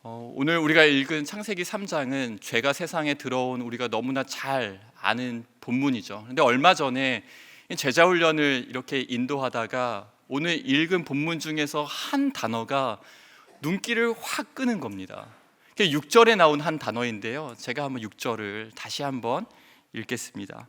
오늘 우리가 읽은 창세기 3장은 죄가 세상에 들어온 우리가 너무나 잘 아는 본문이죠. 근데 얼마 전에 제자 훈련을 이렇게 인도하다가 오늘 읽은 본문 중에서 한 단어가 눈길을 확 끄는 겁니다. 6절에 나온 한 단어인데요. 제가 한번 6절을 다시 한번 읽겠습니다.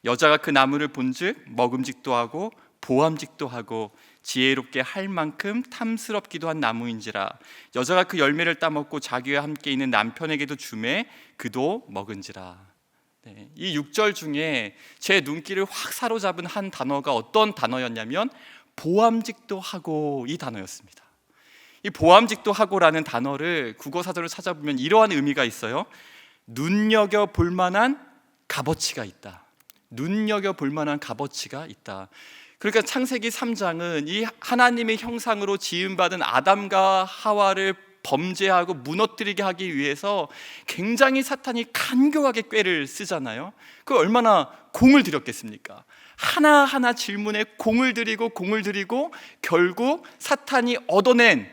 여자가 그 나무를 본즉 먹음직도 하고 보암직도 하고 지혜롭게 할 만큼 탐스럽기도 한 나무인지라. 여자가 그 열매를 따먹고 자기와 함께 있는 남편에게도 주매 그도 먹은지라. 이 6절 중에 제 눈길을 확 사로잡은 한 단어가 어떤 단어였냐면 보암직도 하고 이 단어였습니다. 이 보암직도 하고라는 단어를 국어사전을 찾아보면 이러한 의미가 있어요. 눈여겨 볼 만한 값어치가 있다. 눈여겨 볼 만한 값어치가 있다. 그러니까 창세기 3장은 이 하나님의 형상으로 지음받은 아담과 하와를 범죄하고 무너뜨리게 하기 위해서 굉장히 사탄이 간교하게 꾀를 쓰잖아요. 그 얼마나 공을 들였겠습니까? 하나하나 질문에 공을 들이고 결국 사탄이 얻어낸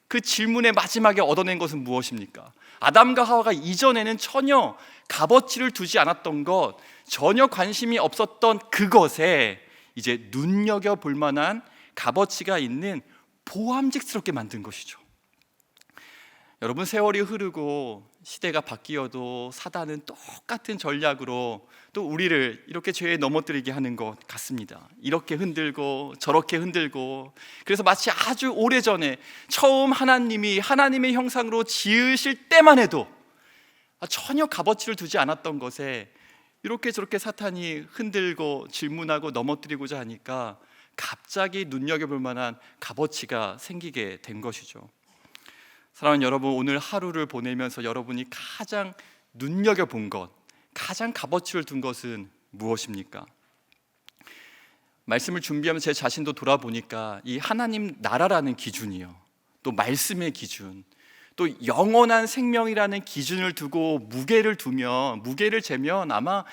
그 질문의 마지막에 얻어낸 것은 무엇입니까? 아담과 하와가 이전에는 전혀 값어치를 두지 않았던 것, 전혀 관심이 없었던 그것에 이제 눈여겨볼 만한 값어치가 있는 보암직스럽게 만든 것이죠. 여러분, 세월이 흐르고 시대가 바뀌어도 사단은 똑같은 전략으로 또 우리를 이렇게 죄에 넘어뜨리게 하는 것 같습니다. 이렇게 흔들고 저렇게 흔들고, 그래서 마치 아주 오래전에 처음 하나님이 하나님의 형상으로 지으실 때만 해도 전혀 값어치를 두지 않았던 것에 이렇게 저렇게 사탄이 흔들고 질문하고 넘어뜨리고자 하니까 갑자기 눈여겨볼 만한 값어치가 생기게 된 것이죠. 사랑하는 여러분, 오늘 하루를 보내면서 여러분이 가장 눈여겨본 것, 가장 값어치를 둔 것은 무엇입니까? 말씀을 준비하면서 제 자신도 돌아보니까 이 하나님 나라라는 기준이요, 또 말씀의 기준, 또 영원한 생명이라는 기준을 두고 무게를 재면 아마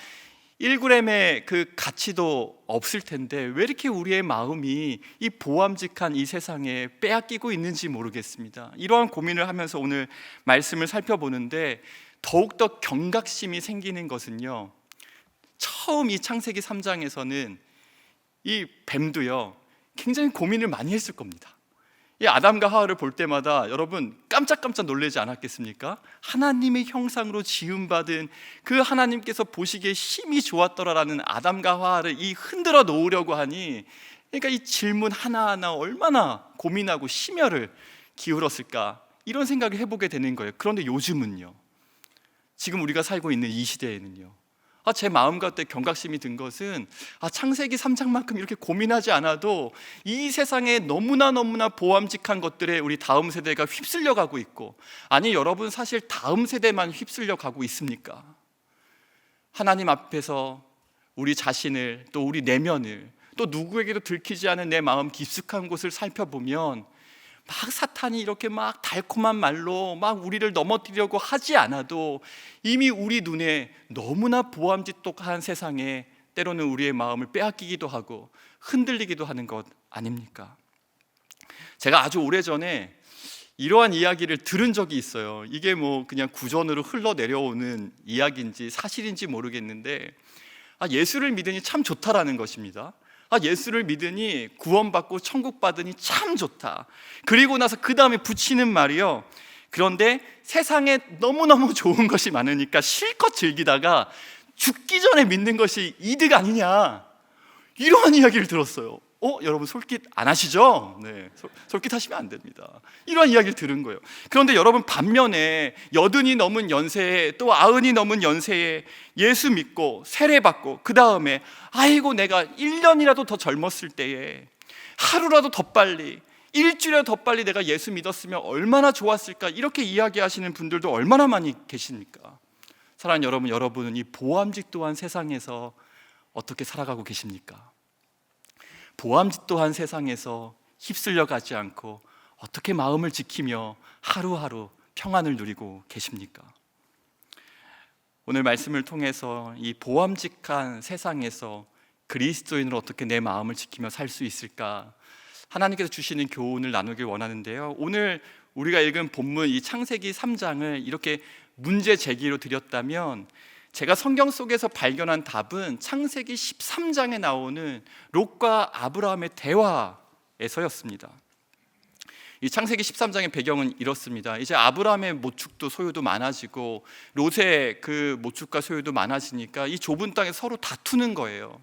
1g의 그 가치도 없을 텐데 왜 이렇게 우리의 마음이 이 보암직한 이 세상에 빼앗기고 있는지 모르겠습니다. 이러한 고민을 하면서 오늘 말씀을 살펴보는데 더욱더 경각심이 생기는 것은요, 처음 이 창세기 3장에서는 이 뱀도요 굉장히 고민을 많이 했을 겁니다. 이 아담과 하와를 볼 때마다 여러분 깜짝깜짝 놀라지 않았겠습니까? 하나님의 형상으로 지음받은 그 하나님께서 보시기에 힘이 좋았더라라는 아담과 하와를 이 흔들어 놓으려고 하니, 그러니까 이 질문 하나하나 얼마나 고민하고 심혈을 기울였을까, 이런 생각을 해보게 되는 거예요. 그런데 요즘은요, 지금 우리가 살고 있는 이 시대에는요, 제 마음 가운데 경각심이 든 것은 창세기 3장만큼 이렇게 고민하지 않아도 이 세상에 너무나 보암직한 것들에 우리 다음 세대가 휩쓸려 가고 있고, 아니 여러분, 사실 다음 세대만 휩쓸려 가고 있습니까? 하나님 앞에서 우리 자신을, 또 우리 내면을, 또 누구에게도 들키지 않은 내 마음 깊숙한 곳을 살펴보면 막 사탄이 이렇게 막 달콤한 말로 막 우리를 넘어뜨리려고 하지 않아도 이미 우리 눈에 너무나 보암직한 세상에 때로는 우리의 마음을 빼앗기기도 하고 흔들리기도 하는 것 아닙니까? 제가 아주 오래전에 이러한 이야기를 들은 적이 있어요. 이게 뭐 그냥 구전으로 흘러내려오는 이야기인지 사실인지 모르겠는데, 예수를 믿으니 참 좋다라는 것입니다. 예수를 믿으니 구원받고 천국 받으니 참 좋다. 그리고 나서 그 다음에 붙이는 말이요, 그런데 세상에 너무너무 좋은 것이 많으니까 실컷 즐기다가 죽기 전에 믿는 것이 이득 아니냐, 이러한 이야기를 들었어요. 여러분 솔깃 안 하시죠? 네, 솔깃하시면 안 됩니다. 이러한 이야기를 들은 거예요. 그런데 여러분, 반면에 80이 넘은 연세에, 또 90이 넘은 연세에 예수 믿고 세례받고 그 다음에 아이고 내가 1년이라도 더 젊었을 때에 하루라도 더 빨리, 일주일이라도 더 빨리 내가 예수 믿었으면 얼마나 좋았을까, 이렇게 이야기하시는 분들도 얼마나 많이 계십니까? 사랑하는 여러분, 여러분은 이 보암직도한 세상에서 어떻게 살아가고 계십니까? 보암직도한 세상에서 휩쓸려 가지 않고 어떻게 마음을 지키며 하루하루 평안을 누리고 계십니까? 오늘 말씀을 통해서 이 보암직한 세상에서 그리스도인으로 어떻게 내 마음을 지키며 살 수 있을까, 하나님께서 주시는 교훈을 나누길 원하는데요. 오늘 우리가 읽은 본문 이 창세기 3장을 이렇게 문제 제기로 드렸다면, 제가 성경 속에서 발견한 답은 창세기 13장에 나오는 롯과 아브라함의 대화에서였습니다. 이 창세기 13장의 배경은 이렇습니다. 이제 아브라함의 모축도 소유도 많아지고 롯의 그 모축과 소유도 많아지니까 이 좁은 땅에 서로 다투는 거예요.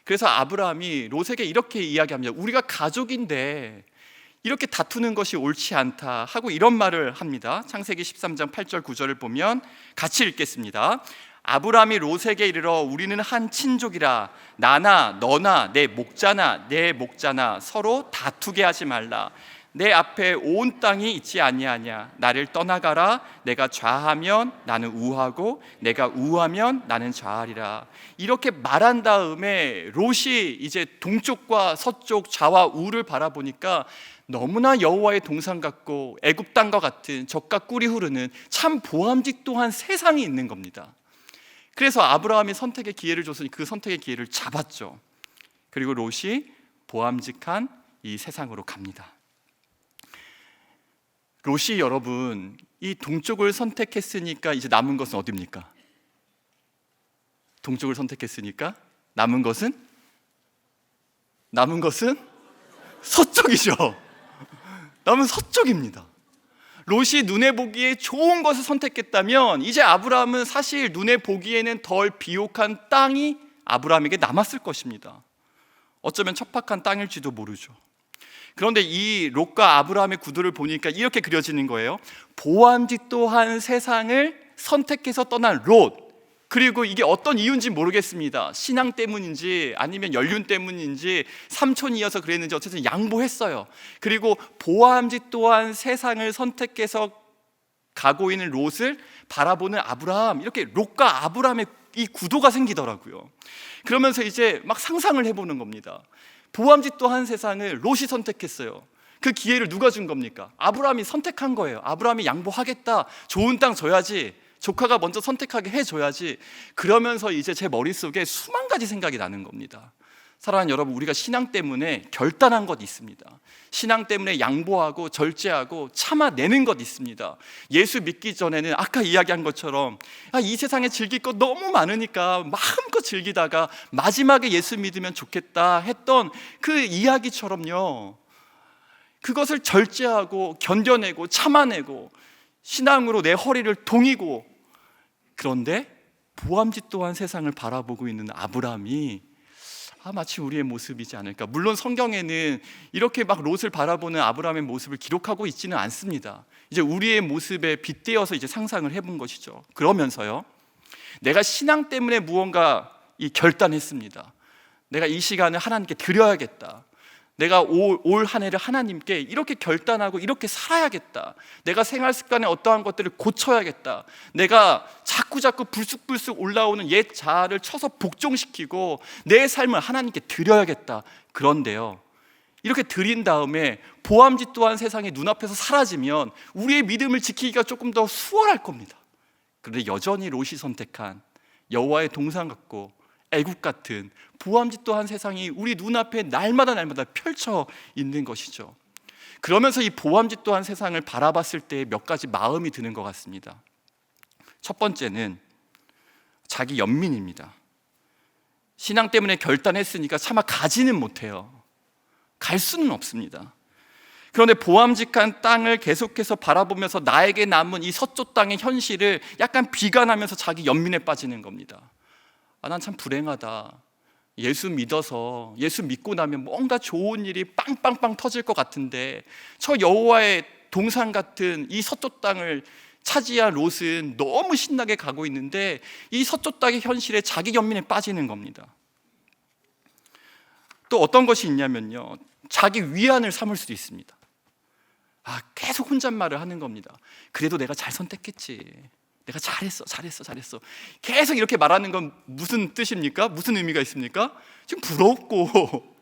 그래서 아브라함이 롯에게 이렇게 이야기합니다. 우리가 가족인데 이렇게 다투는 것이 옳지 않다 하고 이런 말을 합니다. 창세기 13장 8절 9절을 보면 같이 읽겠습니다. 아브라함이 롯에게 이르러 우리는 한 친족이라 나나 너나 내 목자나 내 목자나 서로 다투게 하지 말라. 내 앞에 온 땅이 있지 아니하냐. 나를 떠나가라. 내가 좌하면 나는 우하고 내가 우하면 나는 좌하리라. 이렇게 말한 다음에 롯이 이제 동쪽과 서쪽 좌와 우를 바라보니까 너무나 여호와의 동산 같고 애굽 땅과 같은 적과 꿀이 흐르는 참 보암직도 한 세상이 있는 겁니다. 그래서 아브라함이 선택의 기회를 줬으니 그 선택의 기회를 잡았죠. 그리고 롯이 보암직한 이 세상으로 갑니다. 롯이 여러분 이 동쪽을 선택했으니까 이제 남은 것은 어디입니까? 동쪽을 선택했으니까 남은 것은 서쪽이죠. 남은 서쪽입니다. 롯이 눈에 보기에 좋은 것을 선택했다면 이제 아브라함은 사실 눈에 보기에는 덜 비옥한 땅이 아브라함에게 남았을 것입니다. 어쩌면 척박한 땅일지도 모르죠. 그런데 이 롯과 아브라함의 구도를 보니까 이렇게 그려지는 거예요. 보암직도 한 세상을 선택해서 떠난 롯, 그리고 이게 어떤 이유인지 모르겠습니다. 신앙 때문인지 아니면 연륜 때문인지 삼촌이어서 그랬는지 어쨌든 양보했어요. 그리고 보암직도 한 세상을 선택해서 가고 있는 롯을 바라보는 아브라함, 이렇게 롯과 아브라함의 이 구도가 생기더라고요. 그러면서 이제 막 상상을 해보는 겁니다. 보암직도 한 세상을 롯이 선택했어요. 그 기회를 누가 준 겁니까? 아브라함이 선택한 거예요. 아브라함이 양보하겠다, 좋은 땅 줘야지, 조카가 먼저 선택하게 해줘야지. 그러면서 이제 제 머릿속에 수만 가지 생각이 나는 겁니다. 사랑하는 여러분, 우리가 신앙 때문에 결단한 것 있습니다. 신앙 때문에 양보하고 절제하고 참아내는 것 있습니다. 예수 믿기 전에는 아까 이야기한 것처럼 이 세상에 즐길 것 너무 많으니까 마음껏 즐기다가 마지막에 예수 믿으면 좋겠다 했던 그 이야기처럼요, 그것을 절제하고 견뎌내고 참아내고 신앙으로 내 허리를 동이고, 그런데 보암직도 한 세상을 바라보고 있는 아브라함이 마치 우리의 모습이지 않을까. 물론 성경에는 이렇게 막 롯을 바라보는 아브라함의 모습을 기록하고 있지는 않습니다. 이제 우리의 모습에 빗대어서 이제 상상을 해본 것이죠. 그러면서요, 내가 신앙 때문에 무언가 결단했습니다. 내가 이 시간을 하나님께 드려야겠다. 내가 올 한 해를 하나님께 이렇게 결단하고 이렇게 살아야겠다. 내가 생활 습관에 어떠한 것들을 고쳐야겠다. 내가 자꾸 불쑥불쑥 올라오는 옛 자아를 쳐서 복종시키고 내 삶을 하나님께 드려야겠다. 그런데요, 이렇게 드린 다음에 보암직도 한 세상이 눈앞에서 사라지면 우리의 믿음을 지키기가 조금 더 수월할 겁니다. 그런데 여전히 롯이 선택한 여호와의 동산 같고 애국 같은 보암직도 한 세상이 우리 눈앞에 날마다 펼쳐 있는 것이죠. 그러면서 이 보암직도 한 세상을 바라봤을 때 몇 가지 마음이 드는 것 같습니다. 첫 번째는 자기 연민입니다. 신앙 때문에 결단했으니까 차마 가지는 못해요. 갈 수는 없습니다. 그런데 보암직한 땅을 계속해서 바라보면서 나에게 남은 이 서쪽 땅의 현실을 약간 비관하면서 자기 연민에 빠지는 겁니다. 난 참 불행하다. 예수 믿어서, 예수 믿고 나면 뭔가 좋은 일이 빵빵빵 터질 것 같은데 저 여호와의 동산 같은 이 서쪽 땅을 차지한 롯은 너무 신나게 가고 있는데 이 서쪽 땅의 현실에 자기 연민에 빠지는 겁니다. 또 어떤 것이 있냐면요, 자기 위안을 삼을 수도 있습니다. 계속 혼잣말을 하는 겁니다. 그래도 내가 잘 선택했지, 내가 잘했어. 계속 이렇게 말하는 건 무슨 뜻입니까? 무슨 의미가 있습니까? 지금 부럽고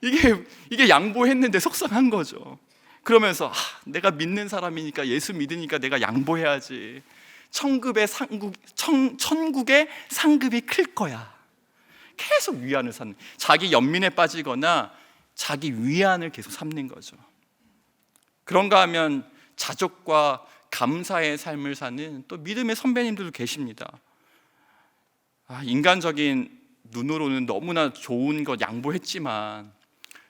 이게 양보했는데 속상한 거죠. 그러면서 내가 믿는 사람이니까, 예수 믿으니까 내가 양보해야지. 천국의 상급이 클 거야. 계속 위안을 삼는, 자기 연민에 빠지거나 자기 위안을 계속 삼는 거죠. 그런가 하면 자족과 감사의 삶을 사는 또 믿음의 선배님들도 계십니다. 인간적인 눈으로는 너무나 좋은 것 양보했지만,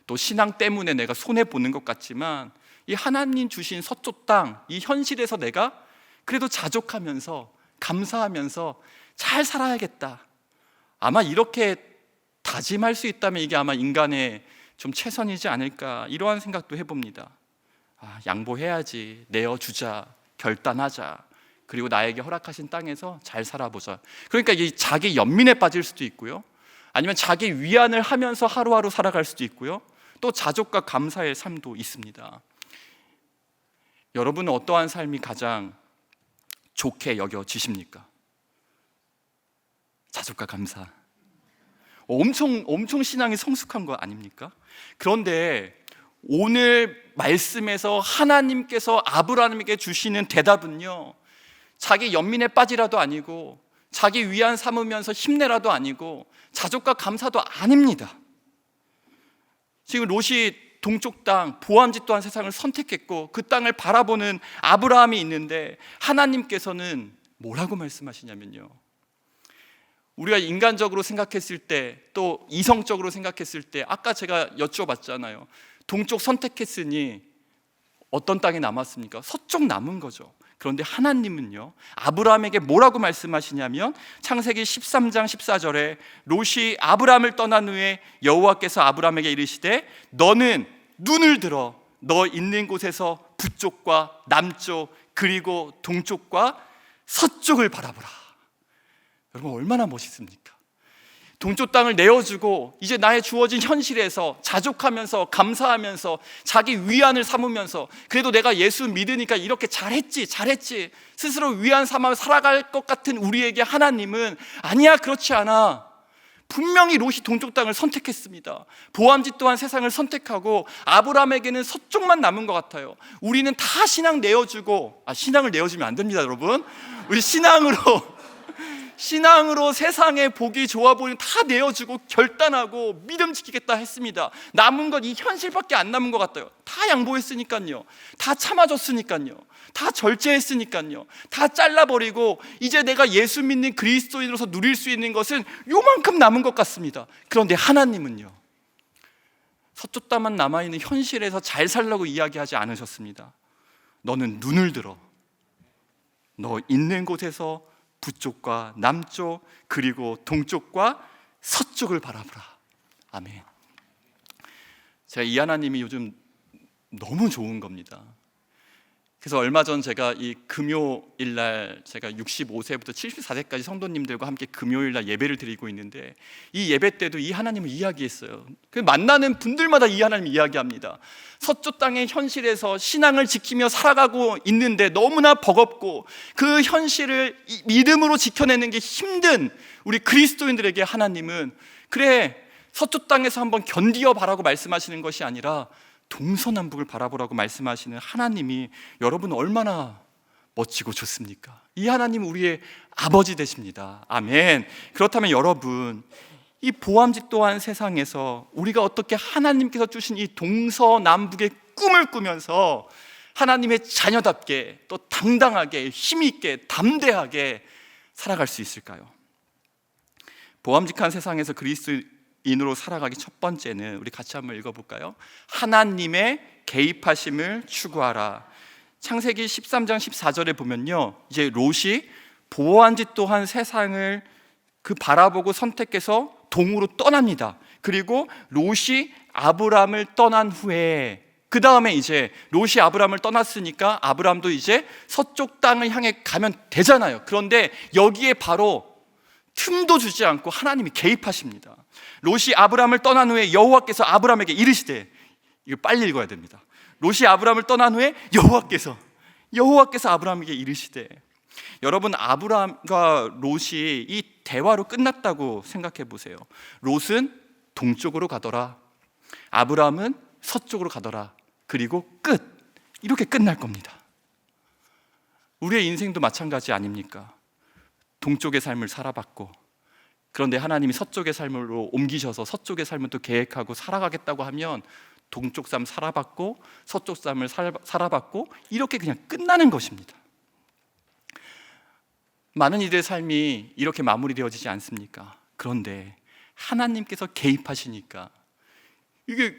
또 신앙 때문에 내가 손해보는 것 같지만, 이 하나님 주신 서쪽 땅, 이 현실에서 내가 그래도 자족하면서 감사하면서 잘 살아야겠다, 아마 이렇게 다짐할 수 있다면 이게 아마 인간의 좀 최선이지 않을까, 이러한 생각도 해봅니다. 양보해야지, 내어주자, 결단하자, 그리고 나에게 허락하신 땅에서 잘 살아보자. 그러니까 이 자기 연민에 빠질 수도 있고요, 아니면 자기 위안을 하면서 하루하루 살아갈 수도 있고요, 또 자족과 감사의 삶도 있습니다. 여러분은 어떠한 삶이 가장 좋게 여겨지십니까? 자족과 감사, 엄청 신앙이 성숙한 거 아닙니까? 그런데 오늘 말씀에서 하나님께서 아브라함에게 주시는 대답은요, 자기 연민에 빠지라도 아니고, 자기 위안 삼으면서 힘내라도 아니고, 자족과 감사도 아닙니다. 지금 롯이 동쪽 땅, 보암짓 또한 세상을 선택했고 그 땅을 바라보는 아브라함이 있는데, 하나님께서는 뭐라고 말씀하시냐면요, 우리가 인간적으로 생각했을 때, 또 이성적으로 생각했을 때, 아까 제가 여쭤봤잖아요. 동쪽 선택했으니 어떤 땅이 남았습니까? 서쪽 남은 거죠. 그런데 하나님은요, 아브라함에게 뭐라고 말씀하시냐면, 창세기 13장 14절에 롯이 아브라함을 떠난 후에 여호와께서 아브라함에게 이르시되 너는 눈을 들어 너 있는 곳에서 북쪽과 남쪽 그리고 동쪽과 서쪽을 바라보라. 여러분, 얼마나 멋있습니까? 동쪽 땅을 내어주고 이제 나의 주어진 현실에서 자족하면서 감사하면서 자기 위안을 삼으면서, 그래도 내가 예수 믿으니까 이렇게 잘했지 스스로 위안 삼아 살아갈 것 같은 우리에게 하나님은 아니야, 그렇지 않아. 분명히 롯이 동쪽 땅을 선택했습니다. 보암짓 또한 세상을 선택하고 아브라함에게는 서쪽만 남은 것 같아요. 우리는 다 신앙 내어주고, 신앙을 내어주면 안 됩니다, 여러분. 우리 신앙으로 세상에 보기 좋아 보이는 다 내어주고 결단하고 믿음 지키겠다 했습니다. 남은 건 이 현실밖에 안 남은 것 같아요. 다 양보했으니까요, 다 참아줬으니까요, 다 절제했으니까요, 다 잘라버리고 이제 내가 예수 믿는 그리스도인으로서 누릴 수 있는 것은 요만큼 남은 것 같습니다. 그런데 하나님은요, 서쪽 땅만 남아있는 현실에서 잘 살라고 이야기하지 않으셨습니다. 너는 눈을 들어 너 있는 곳에서 북쪽과 남쪽 그리고 동쪽과 서쪽을 바라보라. 아멘. 제가 이 하나님이 요즘 너무 좋은 겁니다. 그래서 얼마 전 제가 이 금요일날, 제가 65세부터 74세까지 성도님들과 함께 금요일날 예배를 드리고 있는데, 이 예배 때도 이 하나님을 이야기했어요. 그 만나는 분들마다 이 하나님을 이야기합니다. 서쪽 땅의 현실에서 신앙을 지키며 살아가고 있는데 너무나 버겁고 그 현실을 믿음으로 지켜내는 게 힘든 우리 그리스도인들에게 하나님은, 그래, 서쪽 땅에서 한번 견디어 봐라고 말씀하시는 것이 아니라 동서남북을 바라보라고 말씀하시는 하나님이 여러분 얼마나 멋지고 좋습니까? 이 하나님은 우리의 아버지 되십니다. 아멘. 그렇다면 여러분, 이 보암짓 또한 세상에서 우리가 어떻게 하나님께서 주신 이 동서남북의 꿈을 꾸면서 하나님의 자녀답게, 또 당당하게, 힘있게, 담대하게 살아갈 수 있을까요? 보암직한 세상에서 그리스도인으로 살아가기 첫 번째는, 우리 같이 한번 읽어볼까요? 하나님의 개입하심을 추구하라. 창세기 13장 14절에 보면요, 이제 롯이 보암짓 또한 세상을 그 바라보고 선택해서 동으로 떠납니다. 그리고 롯이 아브람을 떠난 후에, 그 다음에 이제 롯이 아브람을 떠났으니까 아브람도 이제 서쪽 땅을 향해 가면 되잖아요. 그런데 여기에 바로 틈도 주지 않고 하나님이 개입하십니다. 롯이 아브람을 떠난 후에 여호와께서 아브람에게 이르시되, 이거 빨리 읽어야 됩니다. 롯이 아브람을 떠난 후에 여호와께서 아브람에게 이르시되, 여러분, 아브람과 롯이 이 대화로 끝났다고 생각해 보세요. 롯은 동쪽으로 가더라, 아브람은 서쪽으로 가더라, 그리고 끝. 이렇게 끝날 겁니다. 우리의 인생도 마찬가지 아닙니까? 동쪽의 삶을 살아봤고 그런데 하나님이 서쪽의 삶으로 옮기셔서 서쪽의 삶을 또 계획하고 살아가겠다고 하면 동쪽 삶 살아봤고 서쪽 삶을 살아봤고 이렇게 그냥 끝나는 것입니다. 많은 이들의 삶이 이렇게 마무리되어지지 않습니까? 그런데 하나님께서 개입하시니까 이게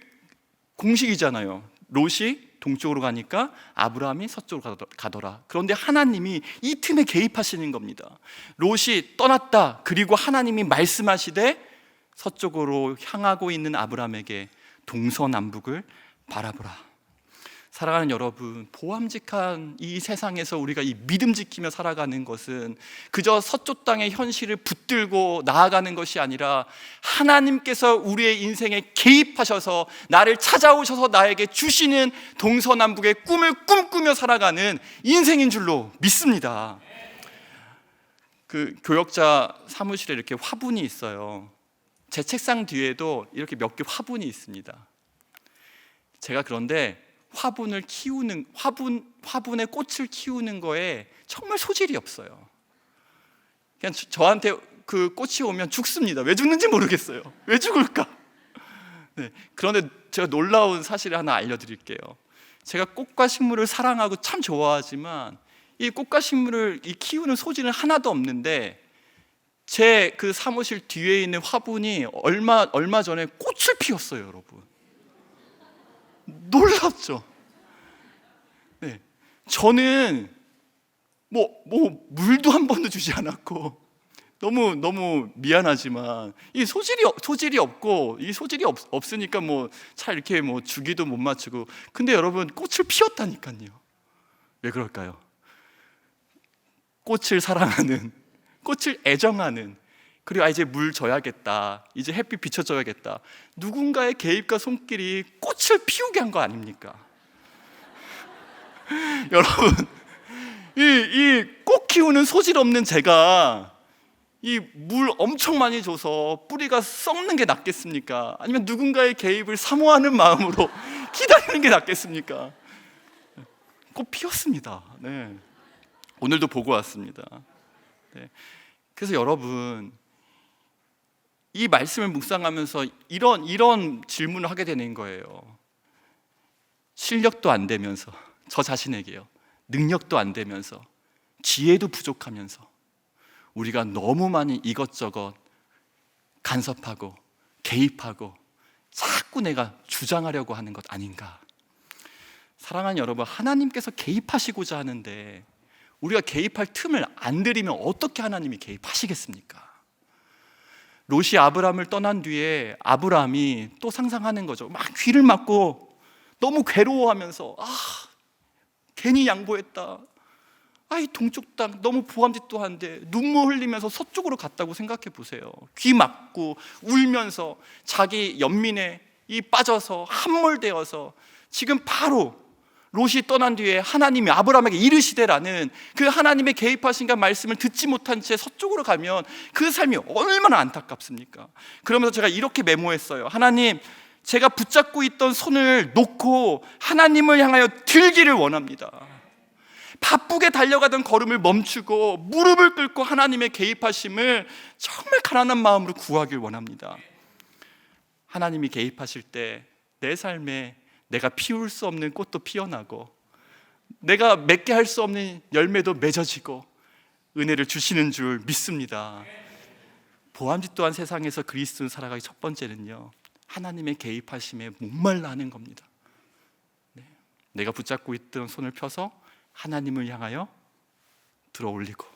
공식이잖아요. 롯이 동쪽으로 가니까 아브라함이 서쪽으로 가더라. 그런데 하나님이 이 틈에 개입하시는 겁니다. 롯이 떠났다. 그리고 하나님이 말씀하시되 서쪽으로 향하고 있는 아브라함에게 동서남북을 바라보라. 사랑하는 여러분, 보암직한 이 세상에서 우리가 이 믿음 지키며 살아가는 것은 그저 서쪽 땅의 현실을 붙들고 나아가는 것이 아니라 하나님께서 우리의 인생에 개입하셔서 나를 찾아오셔서 나에게 주시는 동서남북의 꿈을 꿈꾸며 살아가는 인생인 줄로 믿습니다. 그 교역자 사무실에 이렇게 화분이 있어요. 제 책상 뒤에도 이렇게 몇 개 화분이 있습니다. 제가 그런데 화분의 꽃을 키우는 거에 정말 소질이 없어요. 그냥 저한테 그 꽃이 오면 죽습니다. 왜 죽는지 모르겠어요. 왜 죽을까? 네, 그런데 제가 놀라운 사실을 하나 알려드릴게요. 제가 꽃과 식물을 사랑하고 참 좋아하지만 이 꽃과 식물을 키우는 소질은 하나도 없는데 제 그 사무실 뒤에 있는 화분이 얼마 전에 꽃을 피웠어요, 여러분. 놀랍죠? 네, 저는 물도 한 번도 주지 않았고 너무 미안하지만 이 소질이 없고 이 소질이 없으니까 잘 이렇게 주기도 못 맞추고. 근데 여러분, 꽃을 피웠다니까요. 왜 그럴까요? 꽃을 사랑하는, 꽃을 애정하는, 그리고 이제 물 줘야겠다, 이제 햇빛 비춰줘야겠다, 누군가의 개입과 손길이 꽃을 피우게 한 거 아닙니까? 여러분, 이 꽃 키우는 소질 없는 제가 이 물 엄청 많이 줘서 뿌리가 썩는 게 낫겠습니까? 아니면 누군가의 개입을 사모하는 마음으로 기다리는 게 낫겠습니까? 꽃 피웠습니다. 네. 오늘도 보고 왔습니다. 네. 그래서 여러분, 이 말씀을 묵상하면서 이런 질문을 하게 되는 거예요. 실력도 안 되면서, 저 자신에게요, 능력도 안 되면서, 지혜도 부족하면서 우리가 너무 많이 이것저것 간섭하고 개입하고 자꾸 내가 주장하려고 하는 것 아닌가. 사랑하는 여러분, 하나님께서 개입하시고자 하는데 우리가 개입할 틈을 안 들이면 어떻게 하나님이 개입하시겠습니까? 롯이 아브라함을 떠난 뒤에 아브라함이 또 상상하는 거죠. 막 귀를 막고 너무 괴로워하면서 괜히 양보했다. 이 동쪽 땅 너무 보암짓도 한데, 눈물 흘리면서 서쪽으로 갔다고 생각해 보세요. 귀 막고 울면서 자기 연민에 빠져서 함몰되어서 지금 바로 롯이 떠난 뒤에 하나님이 아브라함에게 이르시되라는 그 하나님의 개입하신 말씀을 듣지 못한 채 서쪽으로 가면 그 삶이 얼마나 안타깝습니까? 그러면서 제가 이렇게 메모했어요. 하나님, 제가 붙잡고 있던 손을 놓고 하나님을 향하여 들기를 원합니다. 바쁘게 달려가던 걸음을 멈추고 무릎을 꿇고 하나님의 개입하심을 정말 가난한 마음으로 구하길 원합니다. 하나님이 개입하실 때 내 삶에 내가 피울 수 없는 꽃도 피어나고 내가 맺게 할 수 없는 열매도 맺어지고 은혜를 주시는 줄 믿습니다. 보암짓도 한 세상에서 그리스도를 살아가기 첫 번째는요, 하나님의 개입하심에 목말라 하는 겁니다. 내가 붙잡고 있던 손을 펴서 하나님을 향하여 들어 올리고,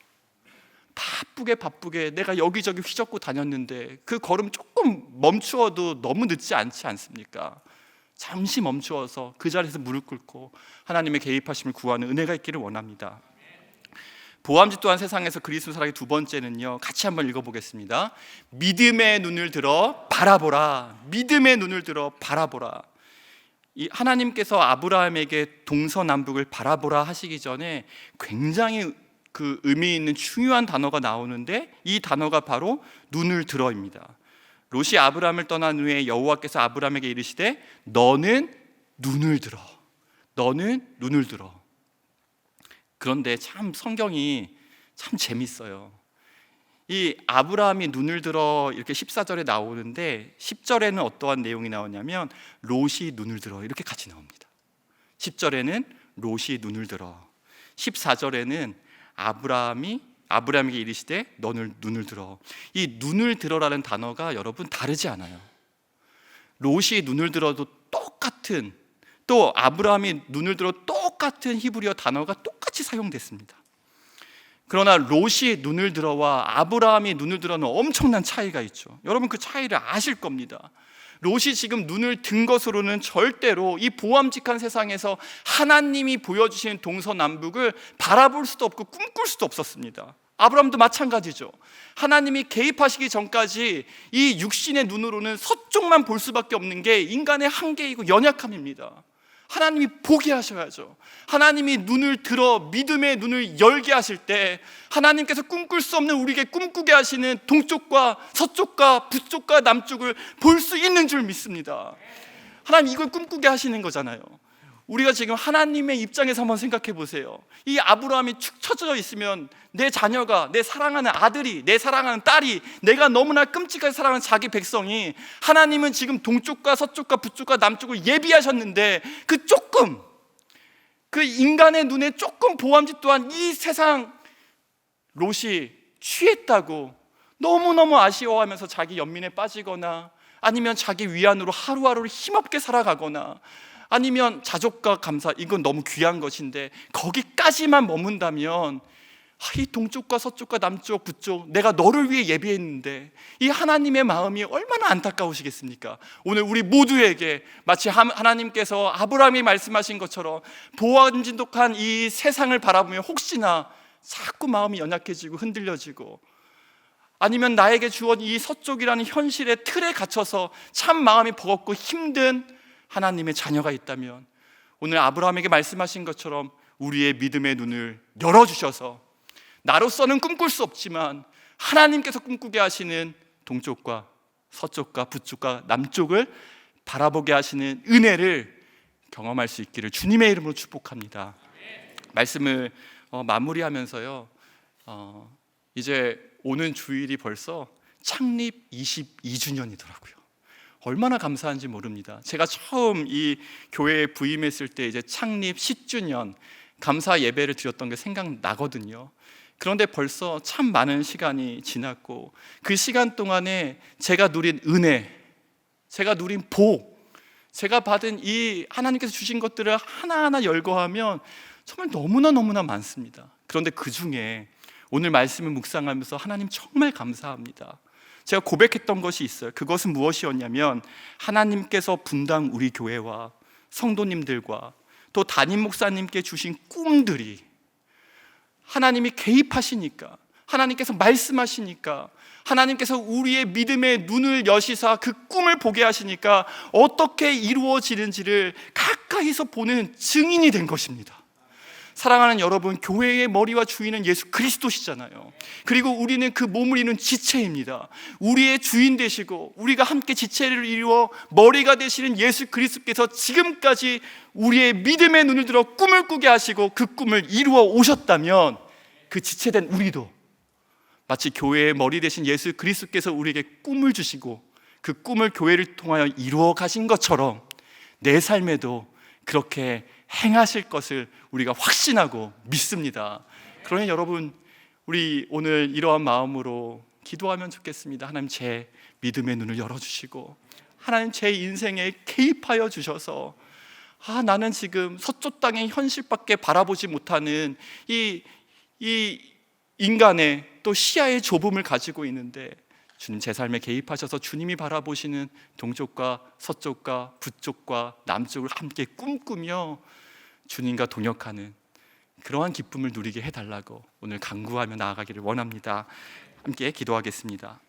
바쁘게 내가 여기저기 휘젓고 다녔는데 그 걸음 조금 멈추어도 너무 늦지 않지 않습니까? 잠시 멈추어서 그 자리에서 무릎 꿇고 하나님의 개입하심을 구하는 은혜가 있기를 원합니다. 보암짓도 한 세상에서 그리스도 살아가기 두 번째는요, 같이 한번 읽어보겠습니다. 믿음의 눈을 들어 바라보라. 믿음의 눈을 들어 바라보라. 이 하나님께서 아브라함에게 동서남북을 바라보라 하시기 전에 굉장히 그 의미 있는 중요한 단어가 나오는데, 이 단어가 바로 눈을 들어입니다. 롯이 아브라함을 떠난 후에 여호와께서 아브라함에게 이르시되 너는 눈을 들어. 너는 눈을 들어. 그런데 참 성경이 참 재밌어요. 이 아브라함이 눈을 들어 이렇게 14절에 나오는데 10절에는 어떠한 내용이 나오냐면 롯이 눈을 들어 이렇게 같이 나옵니다. 10절에는 롯이 눈을 들어, 14절에는 아브라함에게 이르시되 너는 눈을 들어. 이 눈을 들어라는 단어가 여러분 다르지 않아요. 롯이 눈을 들어도 똑같은, 또 아브라함이 눈을 들어 똑같은 히브리어 단어가 똑같이 사용됐습니다. 그러나 롯이 눈을 들어와 아브라함이 눈을 들어는 엄청난 차이가 있죠. 여러분 그 차이를 아실 겁니다. 롯이 지금 눈을 든 것으로는 절대로 이 보암직한 세상에서 하나님이 보여주시는 동서남북을 바라볼 수도 없고 꿈꿀 수도 없었습니다. 아브라함도 마찬가지죠. 하나님이 개입하시기 전까지 이 육신의 눈으로는 서쪽만 볼 수밖에 없는 게 인간의 한계이고 연약함입니다. 하나님이 보게 하셔야죠. 하나님이 눈을 들어 믿음의 눈을 열게 하실 때 하나님께서 꿈꿀 수 없는 우리에게 꿈꾸게 하시는 동쪽과 서쪽과 북쪽과 남쪽을 볼 수 있는 줄 믿습니다. 하나님 이걸 꿈꾸게 하시는 거잖아요. 우리가 지금 하나님의 입장에서 한번 생각해 보세요. 이 아브라함이 축 처져 있으면 내 자녀가, 내 사랑하는 아들이, 내 사랑하는 딸이, 내가 너무나 끔찍하게 사랑하는 자기 백성이, 하나님은 지금 동쪽과 서쪽과 북쪽과 남쪽을 예비하셨는데 그 인간의 눈에 조금 보암짓 또한 이 세상 롯이 취했다고 너무너무 아쉬워하면서 자기 연민에 빠지거나 아니면 자기 위안으로 하루하루를 힘없게 살아가거나 아니면 자족과 감사, 이건 너무 귀한 것인데 거기까지만 머문다면 이 동쪽과 서쪽과 남쪽 북쪽 내가 너를 위해 예비했는데, 이 하나님의 마음이 얼마나 안타까우시겠습니까? 오늘 우리 모두에게 마치 하나님께서 아브라함이 말씀하신 것처럼 보암진독한 이 세상을 바라보며 혹시나 자꾸 마음이 연약해지고 흔들려지고, 아니면 나에게 주어진 이 서쪽이라는 현실의 틀에 갇혀서 참 마음이 버겁고 힘든 하나님의 자녀가 있다면 오늘 아브라함에게 말씀하신 것처럼 우리의 믿음의 눈을 열어주셔서 나로서는 꿈꿀 수 없지만 하나님께서 꿈꾸게 하시는 동쪽과 서쪽과 북쪽과 남쪽을 바라보게 하시는 은혜를 경험할 수 있기를 주님의 이름으로 축복합니다. 말씀을 마무리하면서요, 이제 오는 주일이 벌써 창립 22주년이더라고요. 얼마나 감사한지 모릅니다. 제가 처음 이 교회에 부임했을 때 이제 창립 10주년 감사 예배를 드렸던 게 생각나거든요. 그런데 벌써 참 많은 시간이 지났고 그 시간 동안에 제가 누린 은혜, 제가 누린 복, 제가 받은 이 하나님께서 주신 것들을 하나하나 열거하면 정말 너무나 많습니다. 그런데 그 중에 오늘 말씀을 묵상하면서 하나님 정말 감사합니다. 제가 고백했던 것이 있어요. 그것은 무엇이었냐면 하나님께서 분당 우리 교회와 성도님들과 또 담임 목사님께 주신 꿈들이 하나님이 개입하시니까, 하나님께서 말씀하시니까, 하나님께서 우리의 믿음의 눈을 여시사 그 꿈을 보게 하시니까 어떻게 이루어지는지를 가까이서 보는 증인이 된 것입니다. 사랑하는 여러분, 교회의 머리와 주인은 예수 그리스도시잖아요. 그리고 우리는 그 몸을 이루는 지체입니다. 우리의 주인 되시고 우리가 함께 지체를 이루어 머리가 되시는 예수 그리스도께서 지금까지 우리의 믿음의 눈을 들어 꿈을 꾸게 하시고 그 꿈을 이루어 오셨다면 그 지체된 우리도 마치 교회의 머리 되신 예수 그리스도께서 우리에게 꿈을 주시고 그 꿈을 교회를 통하여 이루어 가신 것처럼 내 삶에도 그렇게 행하실 것을 우리가 확신하고 믿습니다. 그러니 여러분, 우리 오늘 이러한 마음으로 기도하면 좋겠습니다. 하나님, 제 믿음의 눈을 열어주시고 하나님 제 인생에 개입하여 주셔서 나는 지금 서쪽 땅의 현실밖에 바라보지 못하는 이 인간의 또 시야의 좁음을 가지고 있는데 주님 제 삶에 개입하셔서 주님이 바라보시는 동쪽과 서쪽과 북쪽과 남쪽을 함께 꿈꾸며 주님과 동역하는 그러한 기쁨을 누리게 해달라고 오늘 간구하며 나아가기를 원합니다. 함께 기도하겠습니다.